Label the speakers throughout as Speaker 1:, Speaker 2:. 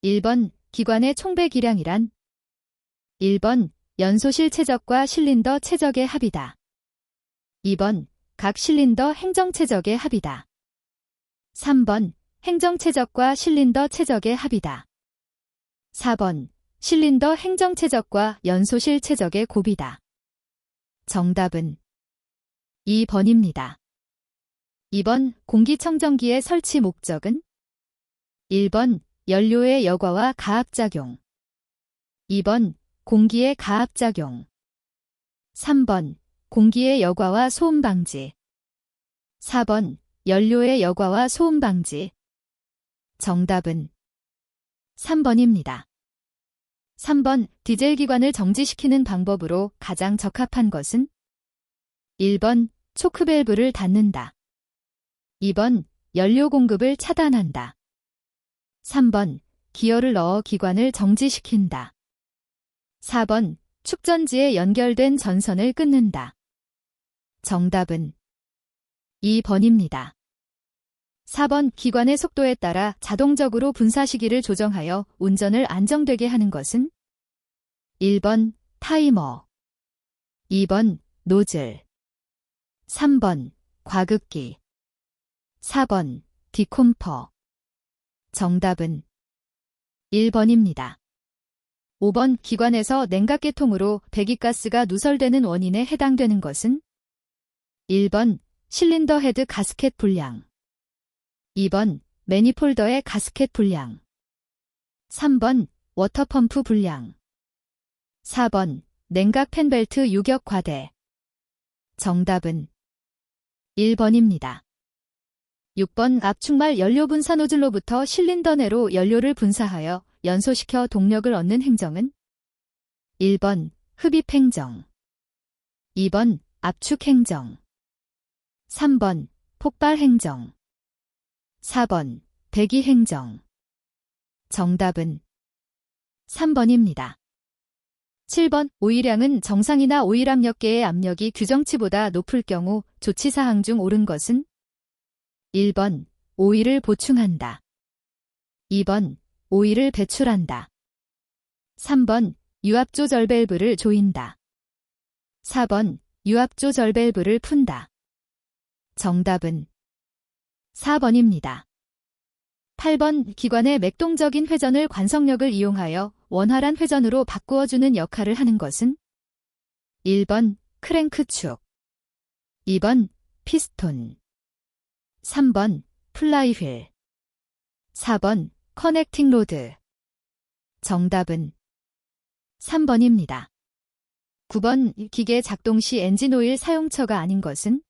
Speaker 1: 1번 기관의 총배기량이란 1번 연소실 최적과 실린더 최적의 합이다. 2번 각 실린더 행정 최적의 합이다. 3번 행정 최적과 실린더 최적의 합이다. 4번 실린더 행정 최적과 연소실 최적의 곱이다. 정답은 2번입니다. 2번 공기청정기의 설치 목적은 1번 연료의 여과와 가압작용 2번 공기의 가압작용 3번 공기의 여과와 소음 방지 4번 연료의 여과와 소음 방지 정답은 3번입니다. 3번 디젤 기관을 정지시키는 방법으로 가장 적합한 것은 1번 초크 밸브를 닫는다. 2번 연료 공급을 차단한다. 3번 기어를 넣어 기관을 정지시킨다. 4번 축전지에 연결된 전선을 끊는다. 정답은 2번입니다. 4번 기관의 속도에 따라 자동적으로 분사시기를 조정하여 운전을 안정되게 하는 것은 1번 타이머 2번 노즐 3번 과극기 4번 디콤퍼 정답은 1번입니다. 5번 기관에서 냉각계통으로 배기가스가 누설되는 원인에 해당되는 것은 1번 실린더 헤드 가스켓 불량 2번 매니폴더의 가스켓 불량 3번 워터펌프 불량 4번 냉각 팬벨트 유격 과대 정답은 1번입니다. 6번 압축말 연료 분사 노즐로부터 실린더 내로 연료를 분사하여 연소시켜 동력을 얻는 행정은 1번 흡입 행정 2번 압축 행정 3번 폭발 행정 4번 배기 행정 정답은 3번입니다. 7번 오일량은 정상이나 오일 압력계의 압력이 규정치보다 높을 경우 조치사항 중 옳은 것은 1번 오일을 보충한다. 2번 오일을 배출한다. 3번 유압 조절 밸브를 조인다. 4번 유압 조절 밸브를 푼다. 정답은 4번입니다. 8번 기관의 맥동적인 회전을 관성력을 이용하여 원활한 회전으로 바꾸어주는 역할을 하는 것은 1번 크랭크축 2번 피스톤 3번 플라이휠 4번 커넥팅 로드 정답은 3번입니다. 9번 기계 작동 시 엔진 오일 사용처가 아닌 것은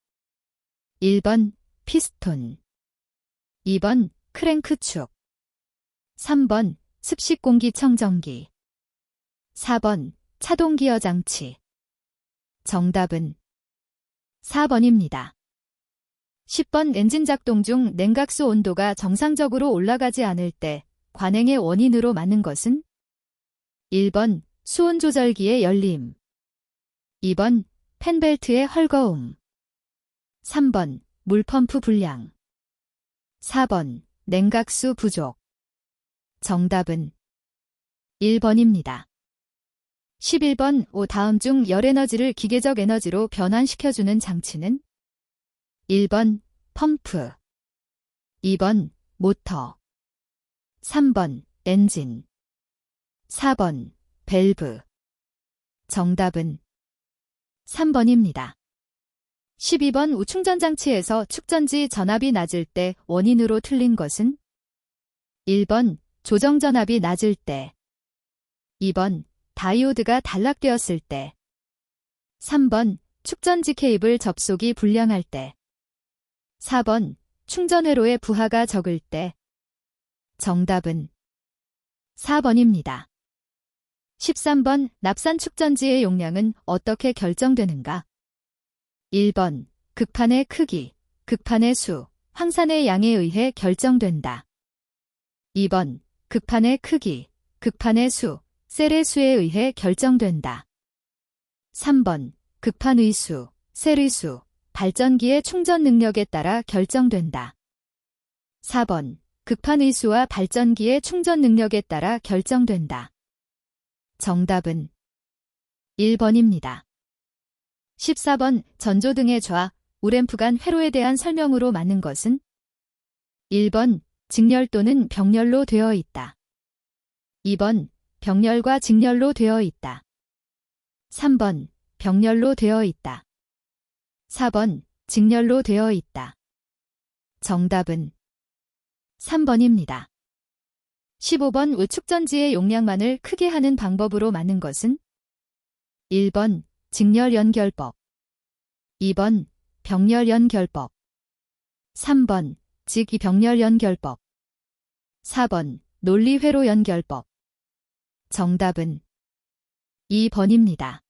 Speaker 1: 1번 피스톤 2번 크랭크축 3번 습식공기청정기 4번 차동기어 장치 정답은 4번입니다. 10번 엔진 작동 중 냉각수 온도가 정상적으로 올라가지 않을 때 관행의 원인으로 맞는 것은 1번 수온 조절기의 열림 2번 팬벨트의 헐거움 3번 물펌프 불량 4번 냉각수 부족 정답은 1번입니다. 11번 다음 중 열에너지를 기계적 에너지로 변환시켜주는 장치는 1번 펌프 2번 모터 3번 엔진 4번 밸브 정답은 3번입니다. 12번 우충전장치에서 축전지 전압이 낮을 때 원인으로 틀린 것은 1번 조정전압이 낮을 때 2번 다이오드가 단락되었을 때 3번 축전지 케이블 접속이 불량할 때 4번 충전회로의 부하가 적을 때 정답은 4번입니다. 13번 납산 축전지의 용량은 어떻게 결정되는가? 1번 극판의 크기, 극판의 수, 황산의 양에 의해 결정된다. 2번 극판의 크기, 극판의 수, 셀의 수에 의해 결정된다. 3번 극판의 수, 셀의 수, 발전기의 충전 능력에 따라 결정된다. 4번 급판 의수와 발전기의 충전 능력에 따라 결정된다. 정답은 1번입니다. 14번 전조등의 좌, 우램프 간 회로에 대한 설명으로 맞는 것은 1번 직렬 또는 병렬로 되어 있다. 2번 병렬과 직렬로 되어 있다. 3번 병렬로 되어 있다. 4번 직렬로 되어 있다. 정답은 3번입니다. 15번 우측전지의 용량만을 크게 하는 방법으로 맞는 것은 1번 직렬 연결법, 2번 병렬 연결법, 3번 직이병렬 연결법, 4번 논리회로 연결법. 정답은 2번입니다.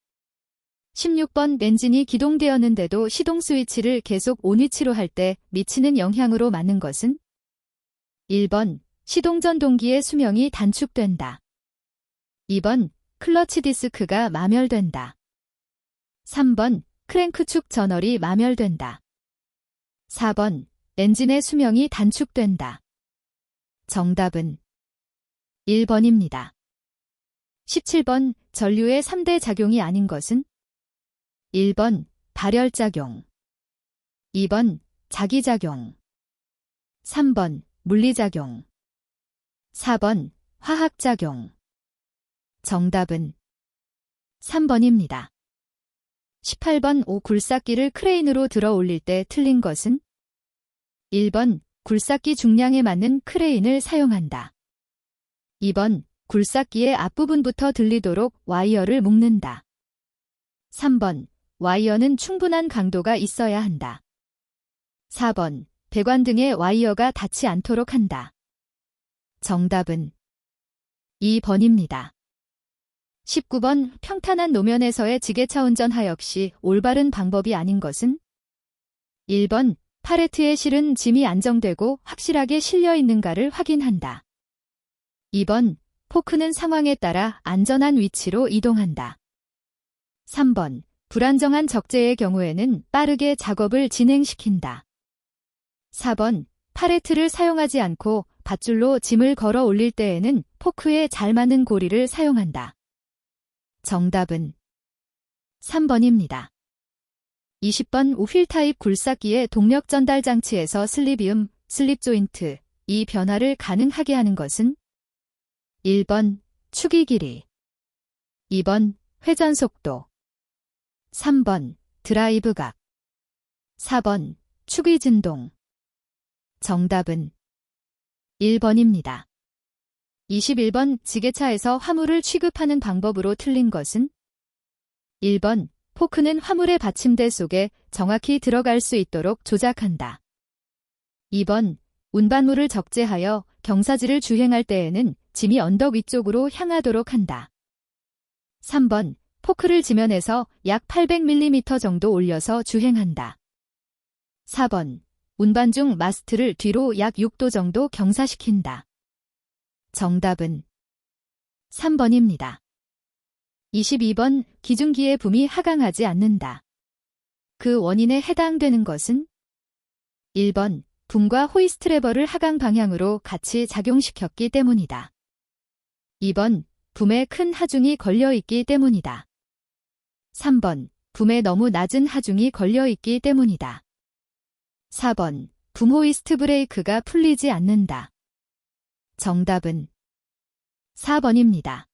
Speaker 1: 16번 엔진이 기동되었는데도 시동 스위치를 계속 온위치로 할 때 미치는 영향으로 맞는 것은 1번 시동전 동기의 수명이 단축된다. 2번 클러치 디스크가 마멸된다. 3번 크랭크축 전월이 마멸된다. 4번 엔진의 수명이 단축된다. 정답은 1번입니다. 17번 전류의 3대 작용이 아닌 것은 1번 발열작용, 2번 자기작용, 3번 물리작용, 4번 화학작용. 정답은 3번입니다. 18번 굴삭기를 크레인으로 들어 올릴 때 틀린 것은 1번 굴삭기 중량에 맞는 크레인을 사용한다. 2번 굴삭기의 앞부분부터 들리도록 와이어를 묶는다. 3번 와이어는 충분한 강도가 있어야 한다. 4번 배관 등의 와이어가 닿지 않도록 한다. 정답은 2번입니다. 19번 평탄한 노면에서의 지게차 운전하 역시 올바른 방법이 아닌 것은 1번 팔레트에 실은 짐이 안정되고 확실하게 실려 있는가를 확인한다. 2번 포크는 상황에 따라 안전한 위치로 이동한다. 3번 불안정한 적재의 경우에는 빠르게 작업을 진행시킨다. 4번 팔레트를 사용하지 않고 밧줄로 짐을 걸어 올릴 때에는 포크에 잘 맞는 고리를 사용한다. 정답은 3번입니다. 20번 휠 타입 굴삭기의 동력 전달 장치에서 슬립이음, 슬립 조인트, 이 변화를 가능하게 하는 것은 1번 축이 길이, 2번 회전 속도, 3번 드라이브 각, 4번 축의 진동. 정답은 1번입니다. 21번 지게차에서 화물을 취급하는 방법으로 틀린 것은 1번 포크는 화물의 받침대 속에 정확히 들어갈 수 있도록 조작한다. 2번 운반물을 적재하여 경사지를 주행할 때에는 짐이 언덕 위쪽으로 향하도록 한다. 3번 포크를 지면에서 약 800mm 정도 올려서 주행한다. 4번 운반 중 마스트를 뒤로 약 6도 정도 경사시킨다. 정답은 3번입니다. 22번 기중기의 붐이 하강하지 않는다. 그 원인에 해당되는 것은 1번 붐과 호이스트 레버를 하강 방향으로 같이 작용시켰기 때문이다. 2번 붐에 큰 하중이 걸려있기 때문이다. 3번 붐에 너무 낮은 하중이 걸려있기 때문이다. 4번 붐 호이스트 브레이크가 풀리지 않는다. 정답은 4번입니다.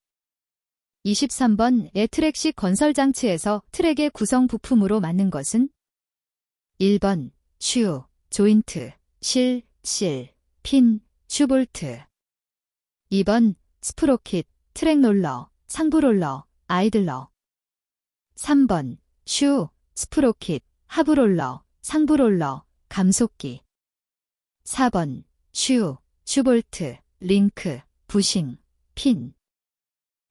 Speaker 1: 23번 트랙식 건설장치에서 트랙의 구성 부품으로 맞는 것은 1번 슈, 조인트, 실, 핀, 슈볼트, 2번 스프로킷, 트랙롤러, 상부롤러, 아이들러, 3번 슈, 스프로킷, 하부롤러, 상부롤러, 감속기, 4번 슈, 슈볼트, 링크, 부싱, 핀.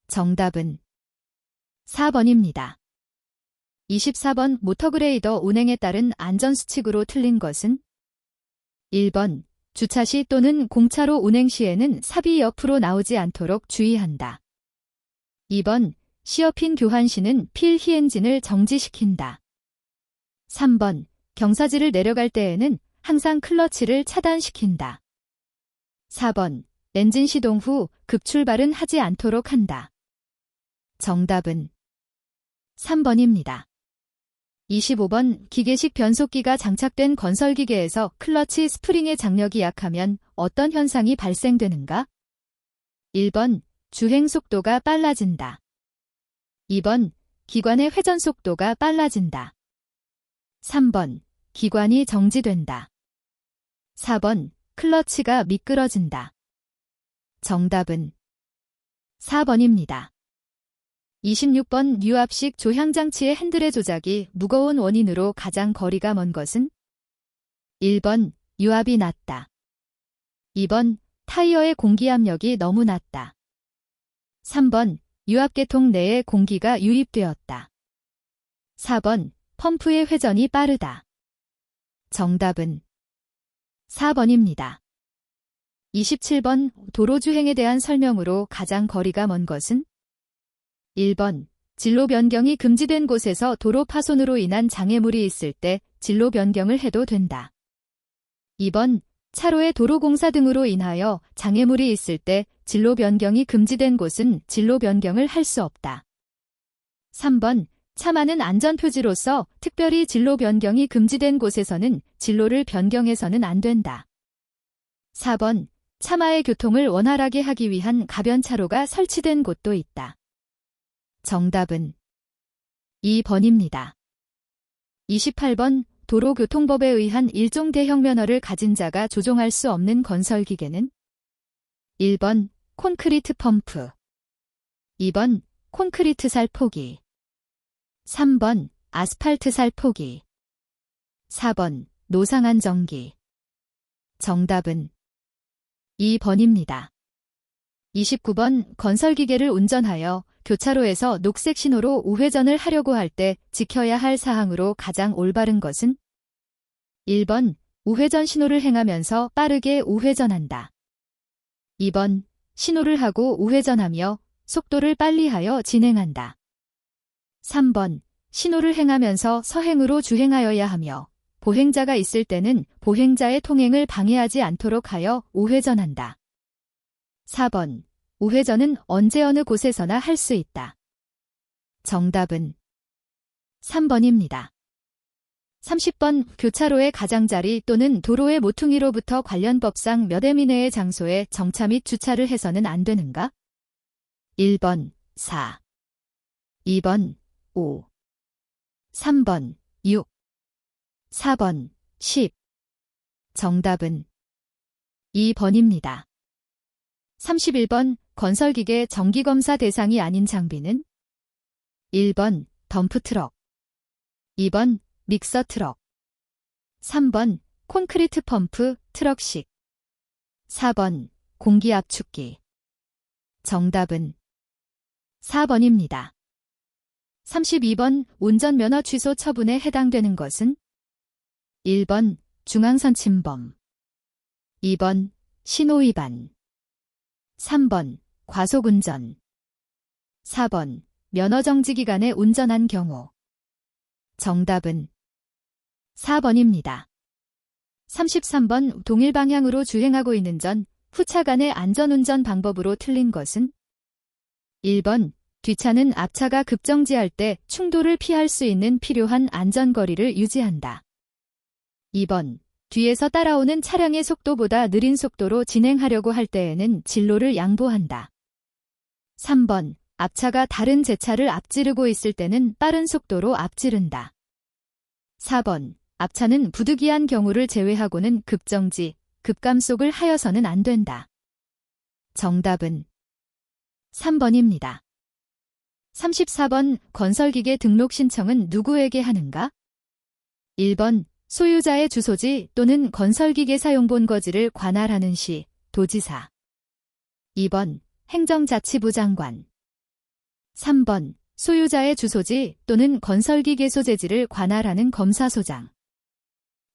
Speaker 1: 정답은 4번입니다. 24번 모터그레이더 운행에 따른 안전수칙으로 틀린 것은 1번 주차 시 또는 공차로 운행 시에는 삽이 옆으로 나오지 않도록 주의한다. 2번 시어핀 교환 시는 필히 엔진을 정지시킨다. 3번 경사지를 내려갈 때에는 항상 클러치를 차단시킨다. 4번. 엔진 시동 후 급출발은 하지 않도록 한다. 정답은 3번입니다. 25번. 기계식 변속기가 장착된 건설기계에서 클러치 스프링의 장력이 약하면 어떤 현상이 발생되는가? 1번. 주행 속도가 빨라진다. 2번. 기관의 회전 속도가 빨라진다. 3번. 기관이 정지된다. 4번. 클러치가 미끄러진다. 정답은 4번입니다. 26번. 유압식 조향장치의 핸들의 조작이 무거운 원인으로 가장 거리가 먼 것은? 1번. 유압이 낮다. 2번. 타이어의 공기압력이 너무 낮다. 3번. 유압계통 내에 공기가 유입되었다. 4번. 펌프의 회전이 빠르다. 정답은 4번입니다. 27번. 도로주행에 대한 설명으로 가장 거리가 먼 것은? 1번. 진로 변경이 금지된 곳에서 도로 파손으로 인한 장애물이 있을 때 진로 변경을 해도 된다. 2번. 차로의 도로공사 등으로 인하여 장애물이 있을 때 진로 변경이 금지된 곳은 진로 변경을 할 수 없다. 3번. 차 많은 안전표지로서 특별히 진로 변경이 금지된 곳에서는 진로를 변경해서는 안 된다. 4번. 차마의 교통을 원활하게 하기 위한 가변차로가 설치된 곳도 있다. 정답은 2번입니다. 28번. 도로교통법에 의한 일종 대형 면허를 가진 자가 조종할 수 없는 건설기계는? 1번. 콘크리트 펌프. 2번. 콘크리트 살포기. 3번. 아스팔트 살포기. 4번. 노상안정기. 정답은 2번입니다. 29번. 건설기계를 운전하여 교차로에서 녹색 신호로 우회전을 하려고 할 때 지켜야 할 사항으로 가장 올바른 것은? 1번. 우회전 신호를 행하면서 빠르게 우회전한다. 2번. 신호를 하고 우회전하며 속도를 빨리하여 진행한다. 3번. 신호를 행하면서 서행으로 주행하여야 하며 보행자가 있을 때는 보행자의 통행을 방해하지 않도록 하여 우회전한다. 4번. 우회전은 언제 어느 곳에서나 할 수 있다. 정답은 3번입니다. 30번. 교차로의 가장자리 또는 도로의 모퉁이로부터 관련 법상 몇 m 이내의 장소에 정차 및 주차를 해서는 안 되는가? 1번 4, 2번 5, 3번 6, 4번 10. 정답은 2번입니다. 31번. 건설기계 정기검사 대상이 아닌 장비는? 1번. 덤프트럭. 2번. 믹서트럭. 3번. 콘크리트 펌프 트럭식. 4번. 공기압축기. 정답은 4번입니다. 32번. 운전면허 취소 처분에 해당되는 것은? 1번. 중앙선 침범. 2번. 신호위반. 3번. 과속운전. 4번. 면허정지 기간에 운전한 경우. 정답은 4번입니다. 33번. 동일 방향으로 주행하고 있는 전, 후차 간의 안전운전 방법으로 틀린 것은? 1번. 뒷차는 앞차가 급정지할 때 충돌을 피할 수 있는 필요한 안전거리를 유지한다. 2번. 뒤에서 따라오는 차량의 속도보다 느린 속도로 진행하려고 할 때에는 진로를 양보한다. 3번. 앞차가 다른 제 차를 앞지르고 있을 때는 빠른 속도로 앞지른다. 4번. 앞차는 부득이한 경우를 제외하고는 급정지, 급감속을 하여서는 안 된다. 정답은 3번입니다. 34번. 건설기계 등록 신청은 누구에게 하는가? 1번. 소유자의 주소지 또는 건설기계 사용 본거지를 관할하는 시, 도지사. 2번. 행정자치부 장관. 3번. 소유자의 주소지 또는 건설기계 소재지를 관할하는 검사소장.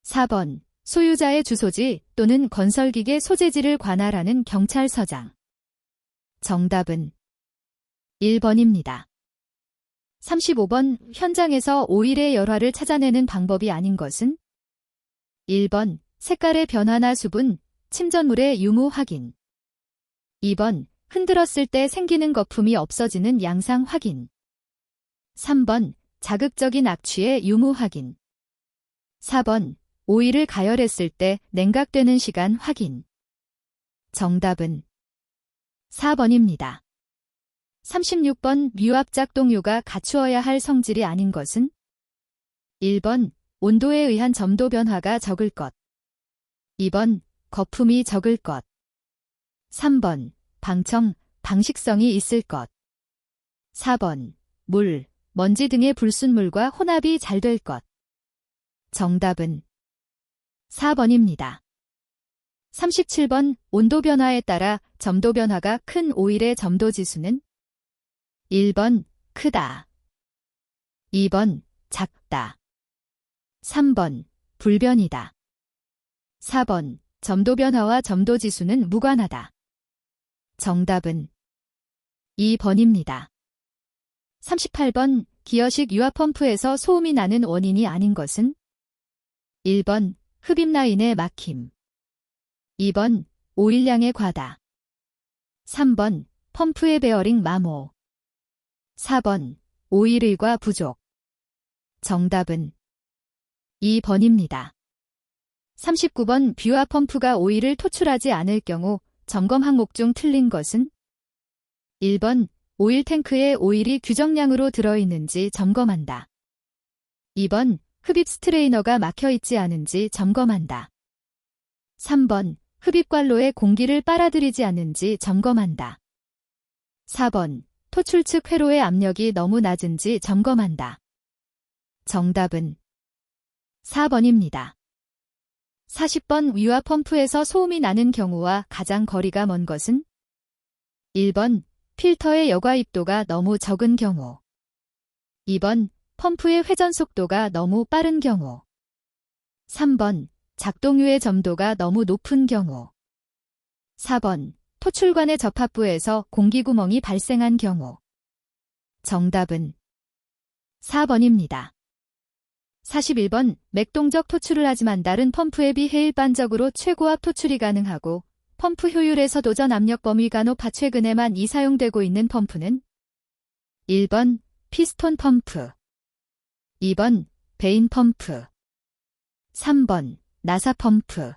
Speaker 1: 4번. 소유자의 주소지 또는 건설기계 소재지를 관할하는 경찰서장. 정답은 1번입니다. 35번. 현장에서 오일의 열화를 찾아내는 방법이 아닌 것은? 1번. 색깔의 변화나 수분, 침전물의 유무 확인. 2번, 흔들었을 때 생기는 거품이 없어지는 양상 확인. 3번, 자극적인 악취의 유무 확인. 4번, 오일을 가열했을 때 냉각되는 시간 확인. 정답은 4번입니다. 36번, 유압작동유가 갖추어야 할 성질이 아닌 것은? 1번, 온도에 의한 점도 변화가 적을 것. 2번, 거품이 적을 것. 3번, 방청, 방식성이 있을 것. 4번, 물, 먼지 등의 불순물과 혼합이 잘 될 것. 정답은 4번입니다. 37번, 온도 변화에 따라 점도 변화가 큰 오일의 점도 지수는? 1번, 크다. 2번, 작다. 3번, 불변이다. 4번, 점도 변화와 점도 지수는 무관하다. 정답은 2번입니다. 38번, 기어식 유압펌프에서 소음이 나는 원인이 아닌 것은? 1번, 흡입 라인의 막힘. 2번, 오일량의 과다. 3번, 펌프의 베어링 마모. 4번, 오일의과 부족. 정답은 2번입니다. 39번, 뷰아 펌프가 오일을 토출하지 않을 경우 점검 항목 중 틀린 것은? 1번, 오일 탱크에 오일이 규정량으로 들어있는지 점검한다. 2번, 흡입 스트레이너가 막혀있지 않은지 점검한다. 3번, 흡입관로에 공기를 빨아들이지 않는지 점검한다. 4번, 토출 측 회로의 압력이 너무 낮은지 점검한다. 정답은 4번입니다. 40번, 유압 펌프에서 소음이 나는 경우와 가장 거리가 먼 것은? 1번, 필터의 여과입도가 너무 적은 경우. 2번, 펌프의 회전 속도가 너무 빠른 경우. 3번, 작동유의 점도가 너무 높은 경우. 4번, 토출관의 접합부에서 공기구멍이 발생한 경우. 정답은 4번입니다. 41번, 맥동적 토출을 하지만 다른 펌프에 비해 일반적으로 최고압 토출이 가능하고 펌프 효율에서도 전 압력 범위가 높아 최근에만 사용되고 있는 펌프는? 1번, 피스톤 펌프. 2번, 베인 펌프. 3번, 나사 펌프.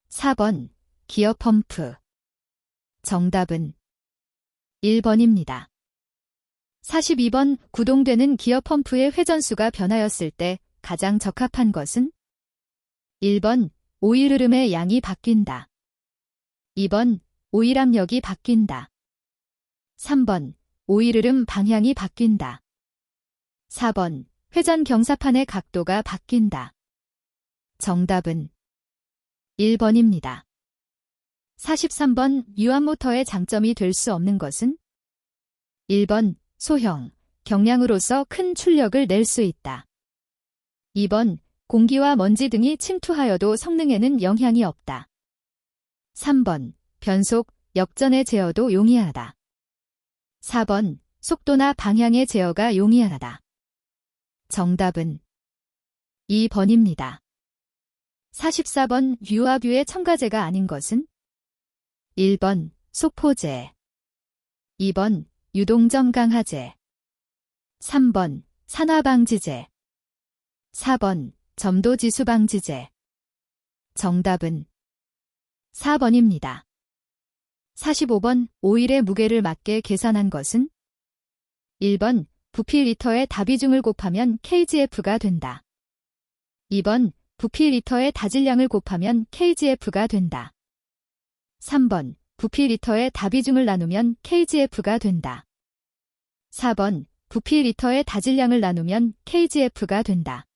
Speaker 1: 4번, 기어 펌프. 정답은 1번입니다. 42번, 구동되는 기어 펌프의 회전수가 변하였을 때 가장 적합한 것은? 1번, 오일 흐름의 양이 바뀐다. 2번, 오일 압력이 바뀐다. 3번, 오일 흐름 방향이 바뀐다. 4번, 회전 경사판의 각도가 바뀐다. 정답은 1번입니다. 43번, 유압모터의 장점이 될 수 없는 것은? 1번, 소형, 경량으로서 큰 출력을 낼 수 있다. 2번, 공기와 먼지 등이 침투하여도 성능에는 영향이 없다. 3번, 변속, 역전의 제어도 용이하다. 4번, 속도나 방향의 제어가 용이하다. 정답은 2번입니다. 44번, 유압유의 첨가제가 아닌 것은? 1번, 소포제. 2번, 유동점 강화제. 3번, 산화방지제. 4번, 점도지수방지제. 정답은 4번입니다. 45번, 오일의 무게를 맞게 계산한 것은? 1번, 부피 리터의 다비중을 곱하면 kgf가 된다. 2번, 부피 리터의 다질량을 곱하면 kgf가 된다. 3번, 부피 리터의 다비중을 나누면 kgf가 된다. 4번, 부피 리터의 다질량을 나누면 kgf가 된다.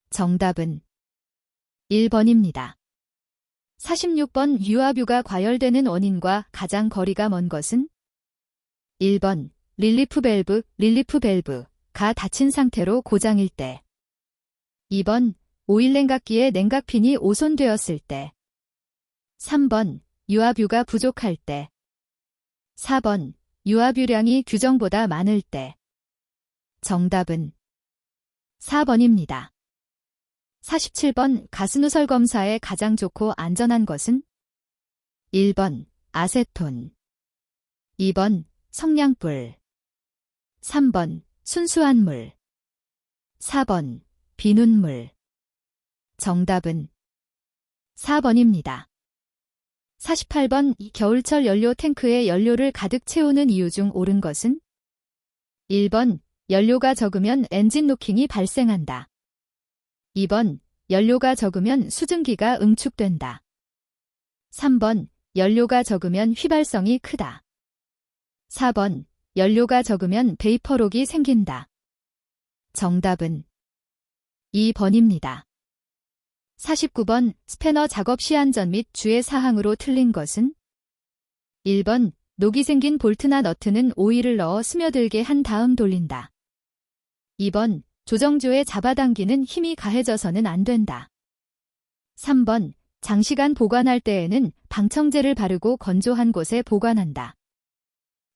Speaker 1: 정답은 1번입니다. 46번, 유압유가 과열되는 원인과 가장 거리가 먼 것은? 1번, 릴리프 밸브가 닫힌 상태로 고장일 때. 2번, 오일 냉각기의 냉각핀이 오손되었을 때. 3번, 유압유가 부족할 때. 4번, 유압유량이 규정보다 많을 때. 정답은 4번입니다. 47번 가스누설 검사에 가장 좋고 안전한 것은? 1번 아세톤, 2번 성냥불, 3번 순수한 물, 4번 비눗물. 정답은 4번입니다. 48번 겨울철 연료 탱크에 연료를 가득 채우는 이유 중 옳은 것은? 1번 연료가 적으면 엔진 노킹이 발생한다. 2번 연료가 적으면 수증기가 응축된다. 3번 연료가 적으면 휘발성이 크다. 4번 연료가 적으면 베이퍼록이 생긴다. 정답은 2번입니다. 49번 스패너 작업 시 안전 및 주의 사항으로 틀린 것은? 1번 녹이 생긴 볼트나 너트는 오일을 넣어 스며들게 한 다음 돌린다. 2번 조정조에 잡아당기는 힘이 가해져서는 안 된다. 3번 장시간 보관할 때에는 방청제를 바르고 건조한 곳에 보관한다.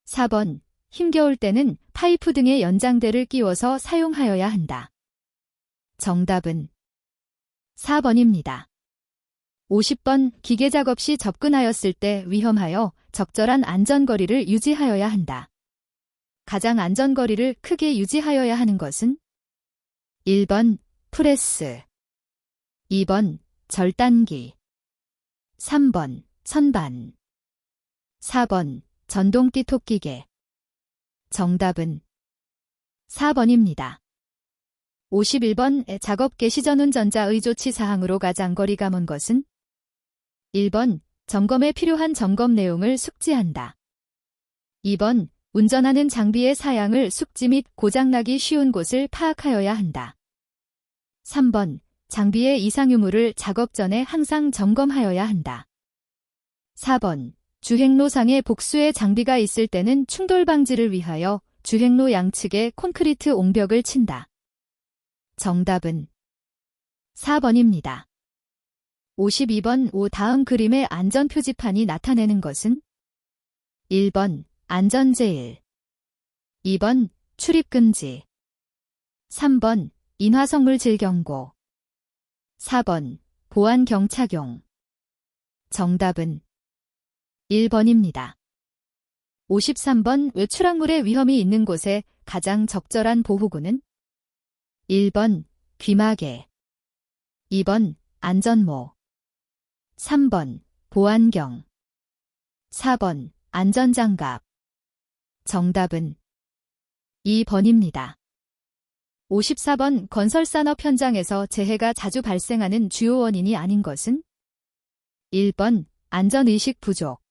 Speaker 1: 4번 힘겨울 때는 파이프 등의 연장대를 끼워서 사용하여야 한다. 정답은 4번입니다. 50번 기계작업 시 접근하였을 때 위험하여 적절한 안전거리를 유지하여야 한다. 가장 안전거리를 크게 유지하여야 하는 것은? 1번 프레스, 2번 절단기, 3번 선반, 4번 전동띠 톡기계. 정답은 4번입니다. 51번 작업 개시 전 운전자의 조치 사항으로 가장 거리가 먼 것은? 1번 점검에 필요한 점검 내용을 숙지한다. 2번 운전하는 장비의 사양을 숙지 및 고장나기 쉬운 곳을 파악하여야 한다. 3번 장비의 이상 유무를 작업 전에 항상 점검하여야 한다. 4번 주행로상에 복수의 장비가 있을 때는 충돌 방지를 위하여 주행로 양측에 콘크리트 옹벽을 친다. 정답은 4번입니다. 52번 다음 그림의 안전표지판이 나타내는 것은? 1번 안전제일, 2번 출입금지, 3번 인화성물 질경고, 4번 보안경 착용. 정답은 1번입니다. 53번 외출항물의 위험이 있는 곳에 가장 적절한 보호구는? 1번 귀마개, 2번 안전모, 3번 보안경, 4번 안전장갑. 정답은 2번입니다. 54번 건설산업 현장에서 재해가 자주 발생하는 주요 원인이 아닌 것은? 1번 안전의식 부족,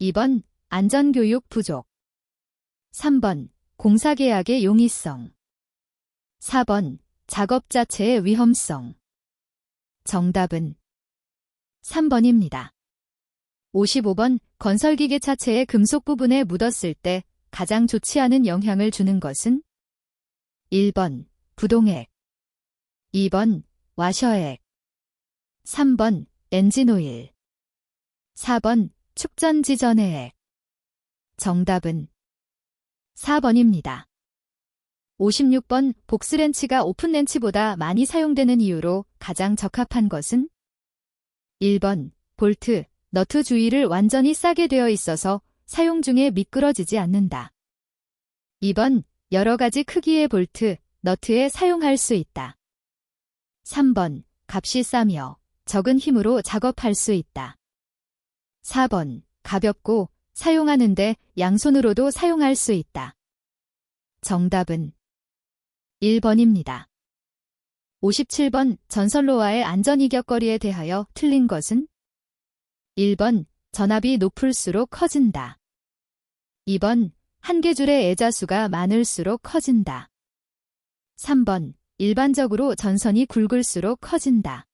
Speaker 1: 2번 안전교육 부족, 3번 공사계약의 용이성, 4번 작업 자체의 위험성. 정답은 3번입니다. 55번 건설기계 차체의 금속 부분에 묻었을 때 가장 좋지 않은 영향을 주는 것은? 1번 부동액, 2번 와셔액, 3번 엔진오일, 4번 축전지전해액. 정답은 4번입니다. 56번 복스렌치가 오픈렌치보다 많이 사용되는 이유로 가장 적합한 것은? 1번 볼트, 너트 주위를 완전히 싸게 되어 있어서 사용 중에 미끄러지지 않는다. 2번 여러 가지 크기의 볼트, 너트에 사용할 수 있다. 3번 값이 싸며 적은 힘으로 작업할 수 있다. 4번 가볍고 사용하는데 양손으로도 사용할 수 있다. 정답은 1번입니다. 57번 전선로와의 안전이격거리에 대하여 틀린 것은? 1번 전압이 높을수록 커진다. 2번 한 개 줄의 애자수가 많을수록 커진다. 3번 일반적으로 전선이 굵을수록 커진다.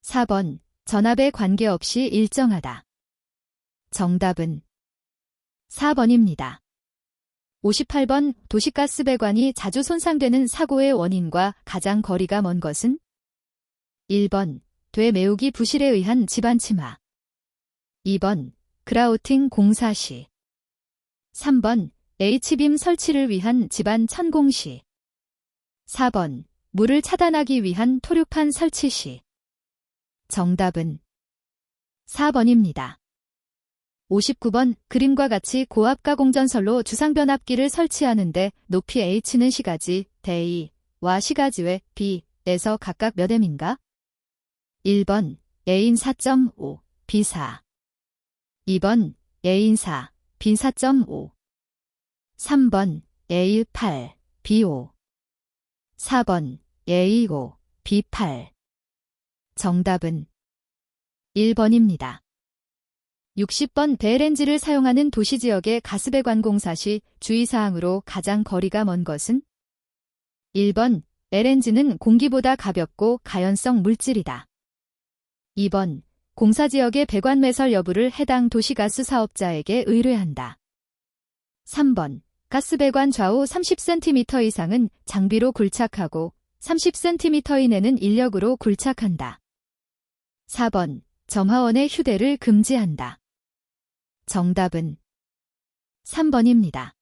Speaker 1: 4번 전압에 관계없이 일정하다. 정답은 4번입니다. 58번 도시가스 배관이 자주 손상되는 사고의 원인과 가장 거리가 먼 것은? 1번 되메우기 부실에 의한 집안침하, 2번 그라우팅 공사 시, 3번 H빔 설치를 위한 집안 천공 시, 4번 물을 차단하기 위한 토류판 설치 시. 정답은 4번입니다. 59번 그림과 같이 고압가 공전설로 주상변압기를 설치하는데 높이 H는 시가지 대이와 시가지 외 B에서 각각 몇 M인가? 1번 A인 4.5, B 4. 2번 A인 4, B 4.5. 3번 A 8, B 5. 4번 A 5, B 8. 정답은 1번입니다. 60번 배렌지를 사용하는 도시지역의 가스배관 공사 시 주의사항으로 가장 거리가 먼 것은? 1번 LNG는 공기보다 가볍고 가연성 물질이다. 2번 공사지역의 배관 매설 여부를 해당 도시가스 사업자에게 의뢰한다. 3번 가스배관 좌우 30cm 이상은 장비로 굴착하고 30cm 이내는 인력으로 굴착한다. 4번 점화원의 휴대를 금지한다. 정답은 3번입니다.